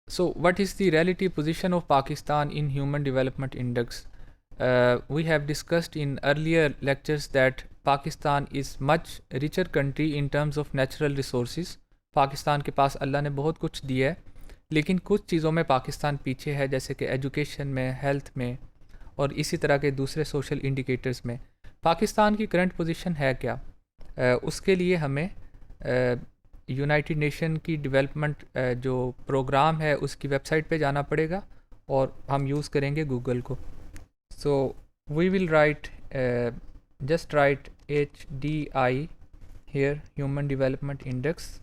So, what is the relative position of Pakistan in Human Development Index? We have discussed in earlier lectures that Pakistan is much richer country in terms of natural resources. Pakistan के पास अल्लाह ने बहुत कुछ दिया है, लेकिन कुछ चीज़ों में पाकिस्तान पीछे है, जैसे कि एजुकेशन में, हेल्थ में और इसी तरह के दूसरे सोशल इंडिकेटर्स में। पाकिस्तान की करंट पोजीशन है क्या? उसके लिए हमें यूनाइटेड नेशन की डेवलपमेंट जो प्रोग्राम है उसकी वेबसाइट पे जाना पड़ेगा और हम यूज़ करेंगे गूगल को। So we will write just write HDI here human development index.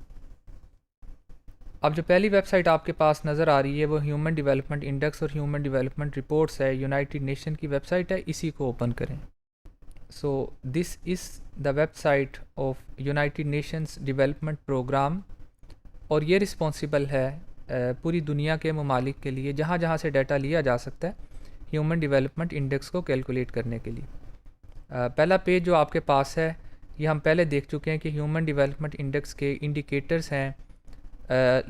अब जो पहली वेबसाइट आपके पास नज़र आ रही है वो ह्यूमन डेवलपमेंट इंडेक्स और ह्यूमन डेवलपमेंट रिपोर्ट्स है, यूनाइटेड नेशन की वेबसाइट है, इसी को ओपन करें। So this is the website of United Nations development programme और ये रिस्पॉन्सिबल है पूरी दुनिया के ममालिक के लिए जहाँ जहाँ से डाटा लिया जा सकता है ह्यूमन डेवलपमेंट इंडेक्स को कैलकुलेट करने के लिए। पहला पेज जो आपके पास है ये हम पहले देख चुके हैं कि ह्यूमन डेवलपमेंट इंडेक्स के इंडिकेटर्स हैं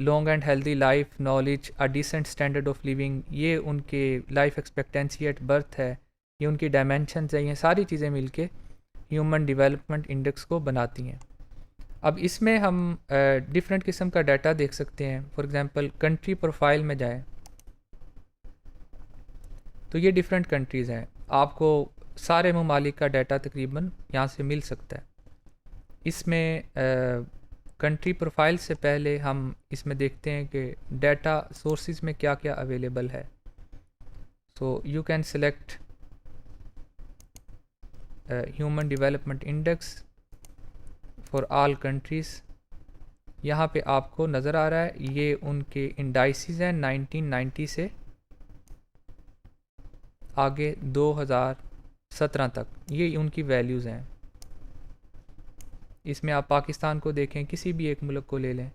long and healthy life, knowledge, a decent standard of living, ये उनके लाइफ एक्सपेक्टेंसी एट बर्थ है, ये उनकी डायमेंशंस हैं, ये सारी चीज़ें मिलके ह्यूमन डेवलपमेंट इंडेक्स को बनाती हैं। अब इसमें हम डिफरेंट किस्म का डाटा देख सकते हैं। फॉर एग्जांपल कंट्री प्रोफाइल में जाएं तो ये डिफरेंट कंट्रीज़ हैं, आपको सारे ममालिक का डाटा तकरीबन यहाँ से मिल सकता है। इसमें कंट्री प्रोफाइल से पहले हम इसमें देखते हैं कि डाटा सोर्सेज में क्या क्या अवेलेबल है। So you can select human development index for all countries. यहाँ पे आपको नज़र आ रहा है ये उनके इंडाइसिस हैं 1990 से आगे 2017 तक, ये उनकी वैल्यूज़ हैं। इसमें आप पाकिस्तान को देखें, किसी भी एक मुल्क को ले लें,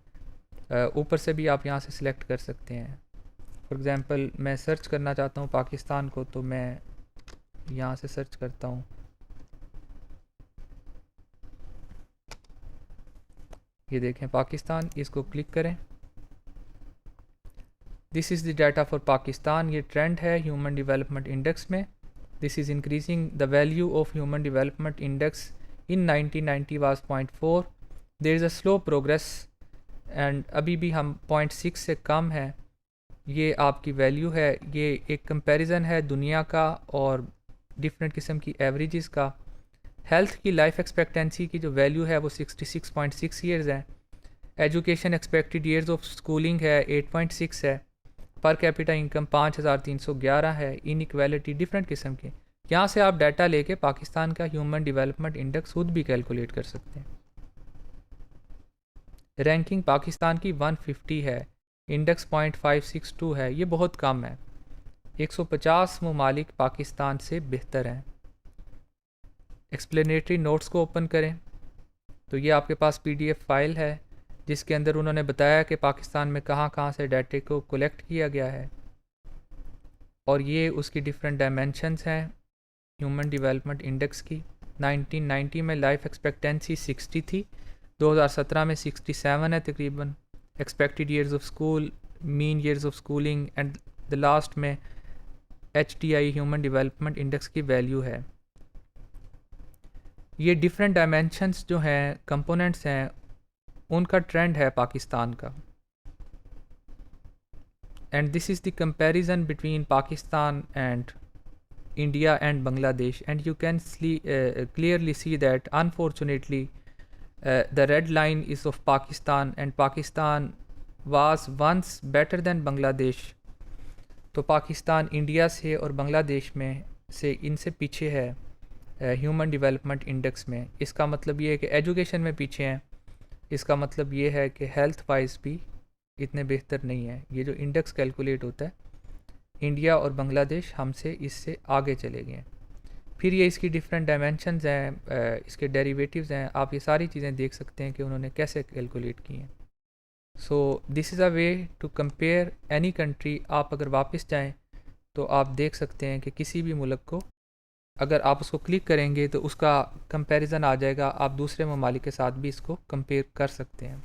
ऊपर से भी आप यहाँ से सिलेक्ट कर सकते हैं। फॉर एग्ज़ाम्पल मैं सर्च करना चाहता हूँ पाकिस्तान को, तो मैं यहाँ से सर्च करता हूँ। ये देखें पाकिस्तान, इसको क्लिक करें। This is the data for Pakistan. ये ट्रेंड है ह्यूमन डेवलपमेंट इंडेक्स में। This is increasing the value of human development index in 1990 was 0.4. there is a slow progress and अभी भी हम 0.6 से कम है। ये आपकी वैल्यू है, ये एक कंपैरिजन है दुनिया का और डिफरेंट किस्म की एवरेजेस का। हेल्थ की लाइफ एक्सपेक्टेंसी की जो वैल्यू है वो 66.6 ईयर्स है। Education expected years of schooling है 8.6 है। पर कैपिटा इनकम 5311 है। इनइक्वालिटी डिफरेंट किस्म की। यहाँ से आप डाटा लेके पाकिस्तान का ह्यूमन डेवलपमेंट इंडेक्स खुद भी कैलकुलेट कर सकते हैं। रैंकिंग पाकिस्तान की 150 है, इंडेक्स 0.562 है, ये बहुत कम है। 150 ममालिक पाकिस्तान से बेहतर हैं। एक्सप्लेनेटरी नोट्स को ओपन करें तो ये आपके पास PDF फाइल है जिसके अंदर उन्होंने बताया कि पाकिस्तान में कहाँ कहाँ से डाटे को कलेक्ट किया गया है और ये उसकी डिफरेंट डायमेंशंस हैं ह्यूमन डेवलपमेंट इंडेक्स की। 1990 में लाइफ एक्सपेक्टेंसी 60 थी, 2017 में 67 है तकरीबन। Expected years of school, mean years of schooling and the last में HDI ह्यूमन डेवलपमेंट इंडेक्स की वैल्यू है। ये डिफरेंट डायमेंशंस जो हैं, कंपोनेंट्स हैं, उनका ट्रेंड है पाकिस्तान का। And this is the comparison between Pakistan and India and Bangladesh, and you can clearly see that unfortunately the red line is of Pakistan and Pakistan was once better than Bangladesh. तो Pakistan India से और बांग्लादेश में से इनसे पीछे है human development index में। इसका मतलब ये है कि एजुकेशन में पीछे हैं, इसका मतलब ये है कि हेल्थ वाइज भी इतने बेहतर नहीं है। ये जो इंडेक्स कैलकुलेट होता है, इंडिया और बांग्लादेश हमसे इससे आगे चले गए हैं। फिर ये इसकी डिफरेंट डायमेंशंस हैं, इसके डेरिवेटिव्स हैं, आप ये सारी चीज़ें देख सकते हैं कि उन्होंने कैसे कैलकुलेट की हैं। So this is a way to compare any country. आप अगर वापस जाएं तो आप देख सकते हैं कि किसी भी मुल्क को अगर आप उसको क्लिक करेंगे तो उसका कंपैरिजन आ जाएगा, आप दूसरे ममालिक के साथ भी इसको कंपेयर कर सकते हैं।